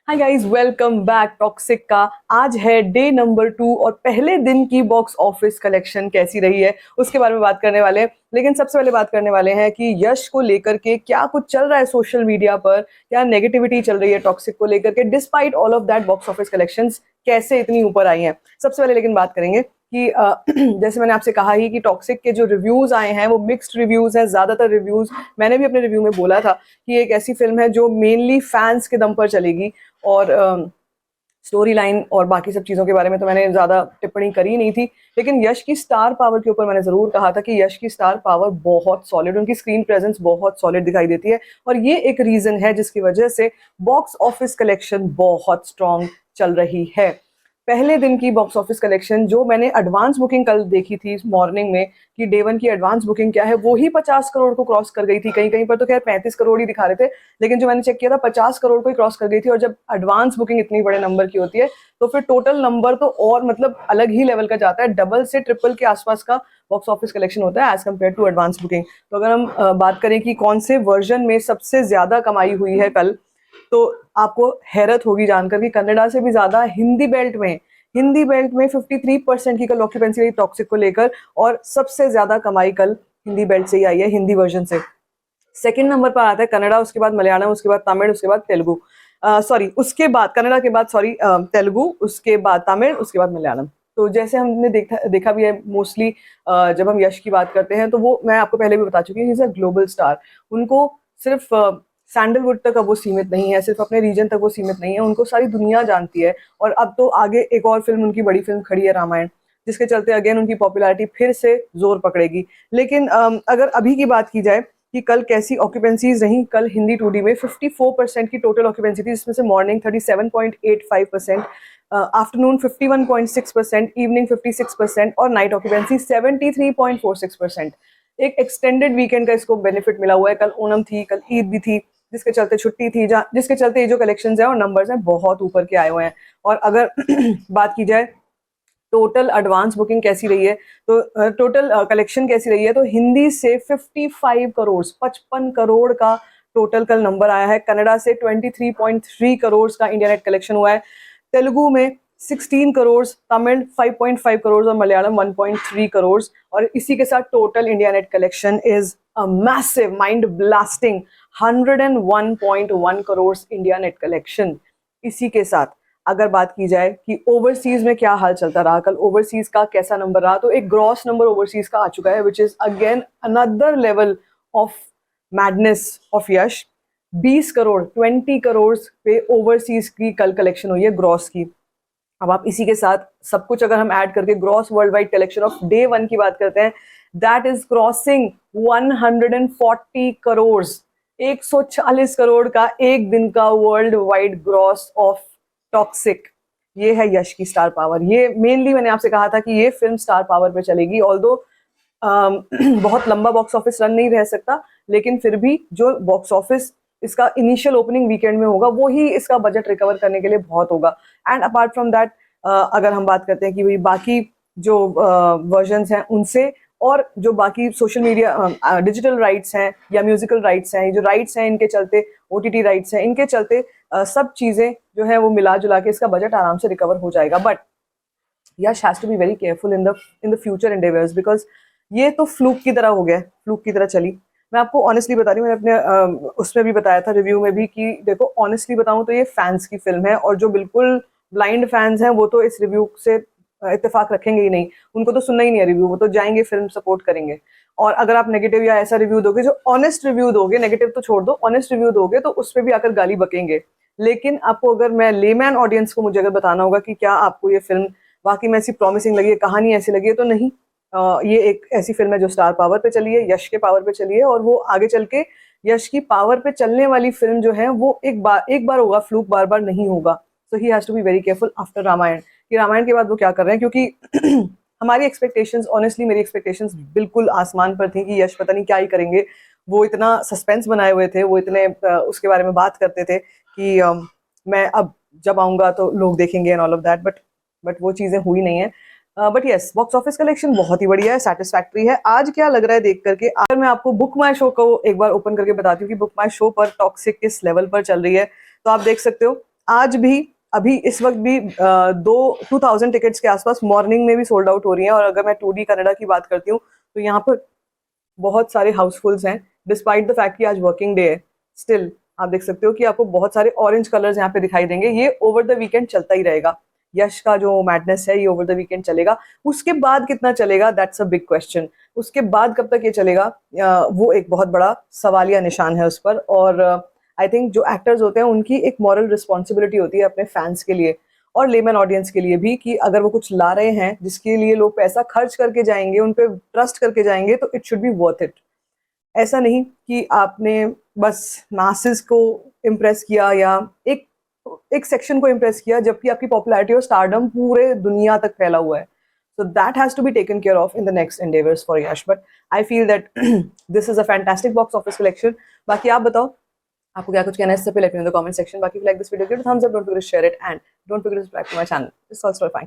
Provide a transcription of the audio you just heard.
Hi guys, welcome back. Toxic का आज है डे नंबर 2 और पहले दिन की बॉक्स ऑफिस कलेक्शन कैसी रही है उसके बारे में बात करने वाले हैं। लेकिन सबसे पहले बात करने वाले हैं कि यश को लेकर के क्या कुछ चल रहा है सोशल मीडिया पर, क्या नेगेटिविटी चल रही है टॉक्सिक को लेकर के। Despite all of that, box office collections कैसे इतनी ऊपर आई हैं। सबसे पहले लेकिन बात करेंगे कि जैसे मैंने आपसे कहा ही कि टॉक्सिक के जो रिव्यूज आए हैं वो मिक्स्ड रिव्यूज हैं। ज्यादातर रिव्यूज, मैंने भी अपने रिव्यू में बोला था कि एक ऐसी फिल्म है जो मेनली फैंस के दम पर चलेगी, और स्टोरी लाइन और बाकी सब चीज़ों के बारे में तो मैंने ज़्यादा टिप्पणी करी नहीं थी। लेकिन यश की स्टार पावर के ऊपर मैंने ज़रूर कहा था कि यश की स्टार पावर बहुत सॉलिड, उनकी स्क्रीन प्रेजेंस बहुत सॉलिड दिखाई देती है, और ये एक रीज़न है जिसकी वजह से बॉक्स ऑफिस कलेक्शन बहुत स्ट्रॉन्ग चल रही है। पहले दिन की बॉक्स ऑफिस कलेक्शन जो मैंने एडवांस बुकिंग कल देखी थी मॉर्निंग में कि डे 1 की एडवांस बुकिंग क्या है, वो ही 50 करोड़ को क्रॉस कर गई थी। कहीं कहीं पर तो खैर 35 करोड़ ही दिखा रहे थे, लेकिन जो मैंने चेक किया था 50 करोड़ को ही क्रॉस कर गई थी। और जब एडवांस बुकिंग इतनी बड़े नंबर की होती है तो फिर टोटल नंबर तो और मतलब अलग ही लेवल का जाता है, डबल से ट्रिपल के आसपास का बॉक्स ऑफिस कलेक्शन होता है as compared to advance booking. तो अगर हम बात करें कि कौन से वर्जन में सबसे ज्यादा कमाई हुई है कल, तो आपको हैरत होगी जानकर कि कन्नड़ा से भी ज्यादा हिंदी बेल्ट में 53% की कल ऑक्यूपेंसी रही टॉक्सिक को लेकर, और सबसे ज्यादा कमाई कल हिंदी बेल्ट से ही आई है, हिंदी वर्जन से। सेकंड नंबर पर आता है कन्नड़ा, उसके बाद मलयालम, उसके बाद तमिल, उसके बाद तेलुगु। सॉरी, उसके बाद कन्नड़ा के बाद तेलुगु, उसके बाद तमिल, उसके बाद मलयालम। तो जैसे हमने देखा भी है मोस्टली जब हम यश की बात करते हैं तो वो मैं आपको पहले भी बता चुकी हूँ, he is a global star. उनको सिर्फ सैंडलवुड तक अब वो सीमित नहीं है, सिर्फ अपने रीजन तक वो सीमित नहीं है, उनको सारी दुनिया जानती है। और अब तो आगे एक और फिल्म, उनकी बड़ी फिल्म खड़ी है रामायण, जिसके चलते अगेन उनकी पॉपुलैरिटी फिर से जोर पकड़ेगी। लेकिन अगर अभी की बात की जाए कि कल कैसी ऑक्यूपेंसीज रही, कल हिंदी 2D में 54% की टोटल ऑक्यूपेंसी थी, जिसमें से मॉर्निंग 37.85%, आफ्टरनून 51.6%, इवनिंग 56% और नाइट ऑक्यूपेंसी 73.46%। एक एक्सटेंडेड वीकेंड का इसको बेनिफिट मिला हुआ है। कल ओणम थी, कल ईद भी थी, जिसके चलते छुट्टी थी, जिसके चलते ये जो कलेक्शंस हैं और नंबर्स हैं बहुत ऊपर के आए हुए हैं। और अगर बात की जाए टोटल एडवांस बुकिंग कैसी रही है, तो टोटल कलेक्शन कैसी रही है, तो हिंदी से 55 करोड़ का टोटल कल नंबर आया है। कनाडा से 23.3 करोड़ का इंडिया नेट कलेक्शन हुआ है। तेलुगु में 16 करोड़, तमिल 5.5 करोड़ और मलयालम 1.3 करोड़। और इसी के साथ total India net collection is a massive, mind blasting 101.1 crore India net collection. इसी के साथ अगर बात की जाए कि ओवरसीज में क्या हाल चलता रहा, कल ओवरसीज का कैसा नंबर रहा, तो एक ग्रॉस नंबर ओवरसीज का आ चुका है, which is again another level of madness of Yash. 20 crore पे ओवरसीज की कल कलेक्शन हुई है ग्रॉस की। अब आप इसी के साथ सब कुछ अगर हम ऐड करके gross world wide collection of day 1 की बात करते हैं, that is crossing 140 crore. 140 crore का एक दिन का world wide gross of toxic. ये है यश की स्टार पावर। ये मेनली मैंने आपसे कहा था कि ये फिल्म स्टार पावर पे चलेगी, ऑल्दो बहुत लंबा बॉक्स ऑफिस रन नहीं रह सकता, लेकिन फिर भी जो बॉक्स ऑफिस इसका इनिशियल ओपनिंग वीकेंड में होगा वो ही इसका बजट रिकवर करने के लिए बहुत होगा। एंड अपार्ट फ्रॉम दैट, अगर हम बात करते हैं कि भाई बाकी जो वर्जन्स हैं उनसे, और जो बाकी सोशल मीडिया डिजिटल राइट्स हैं या म्यूजिकल राइट्स हैं, जो राइट्स हैं इनके चलते, OTT राइट्स हैं इनके चलते, सब चीजें जो है वो मिला जुला के इसका बजट आराम से रिकवर हो जाएगा। But Yash has to be very careful in the future endeavours, because ये तो फ्लूक की तरह हो गया, फ्लूक की तरह चली। मैं आपको ऑनेस्टली बता रही हूँ, मैंने अपने उसमें भी बताया था रिव्यू में भी कि देखो ऑनेस्टली बताऊँ तो ये फैंस की फिल्म है, और जो बिल्कुल ब्लाइंड फैंस हैं वो तो इस रिव्यू से इत्तेफाक रखेंगे ही नहीं, उनको तो सुनना ही नहीं है रिव्यू, वो तो जाएंगे फिल्म सपोर्ट करेंगे। और अगर आप नेगेटिव या ऐसा रिव्यू दोगे, जो ऑनेस्ट रिव्यू दोगे, नेगेटिव तो छोड़ दो, ऑनेस्ट रिव्यू दोगे तो उस पर भी आकर गाली बकेंगे। लेकिन आपको, अगर मैं लेमैन ऑडियंस को मुझे अगर बताना होगा कि क्या आपको ये फिल्म वाकई में ऐसी प्रॉमिसिंग लगी है, कहानी ऐसी लगी है, तो नहीं। ये एक ऐसी फिल्म है जो स्टार पावर पे चली है, यश के पावर पे चली है, और वो आगे चल के यश की पावर पे चलने वाली फिल्म जो है वो एक बार होगा फ्लूक, बार बार नहीं होगा। So he has to be very careful after Ramayana, कि रामायण के बाद वो क्या कर रहे हैं, क्योंकि हमारी एक्सपेक्टेशंस, ऑनेस्टली मेरी एक्सपेक्टेशंस बिल्कुल आसमान पर थी कि यश पता नहीं क्या ही करेंगे। वो इतना सस्पेंस बनाए हुए थे, वो इतने उसके बारे में बात करते थे कि मैं अब जब आऊंगा तो लोग देखेंगे and all of that, but वो चीजें हुई नहीं है। But yes, box office collection बहुत ही बढ़िया है, सेटिस्फैक्टरी है। आज क्या लग रहा है देख करके, अगर मैं आपको बुक माई शो को एक बार ओपन करके बताती हूँ कि बुक माई शो पर टॉक्सिक किस लेवल पर चल रही है, तो आप देख सकते हो आज भी, अभी इस वक्त भी 2000 टिकट्स के आसपास मॉर्निंग में भी सोल्ड आउट हो रही हैं। और अगर मैं 2D कनाडा की बात करती हूँ तो यहाँ पर बहुत सारे हाउसफुल्स हैं, डिस्पाइट द फैक्ट कि आज वर्किंग डे है। स्टिल आप देख सकते हो कि आपको बहुत सारे ऑरेंज कलर्स यहाँ पे दिखाई देंगे। ये ओवर द वीकेंड चलता ही रहेगा। यश का जो मैडनेस है ये ओवर द वीकेंड चलेगा। उसके बाद कितना चलेगा, दैट्स अ बिग क्वेश्चन। उसके बाद कब तक ये चलेगा, वो एक बहुत बड़ा सवालिया निशान है उस पर। और आई थिंक जो एक्टर्स होते हैं उनकी एक मॉरल रिस्पॉन्सिबिलिटी होती है अपने फैंस के लिए और लेमन ऑडियंस के लिए भी, कि अगर वो कुछ ला रहे हैं जिसके लिए लोग पैसा खर्च करके जाएंगे, उन पे ट्रस्ट करके जाएंगे, तो it should be worth it. ऐसा नहीं कि आपने बस मासेस को इम्प्रेस किया या एक एक सेक्शन को इम्प्रेस किया, जबकि आपकी पॉपुलैरिटी और स्टारडम पूरे दुनिया तक फैला हुआ है। So that has to be taken care of in the next endeavors for Yash. But I feel that this is a fantastic box office collection. बाकी आप बताओ, आपको क्या कुछ कहना है इससे पहले? Let me know in the comment section. बाकी if you like this video, give it a thumbs up. Don't forget to share it and don't forget to subscribe to my channel. It's also fine.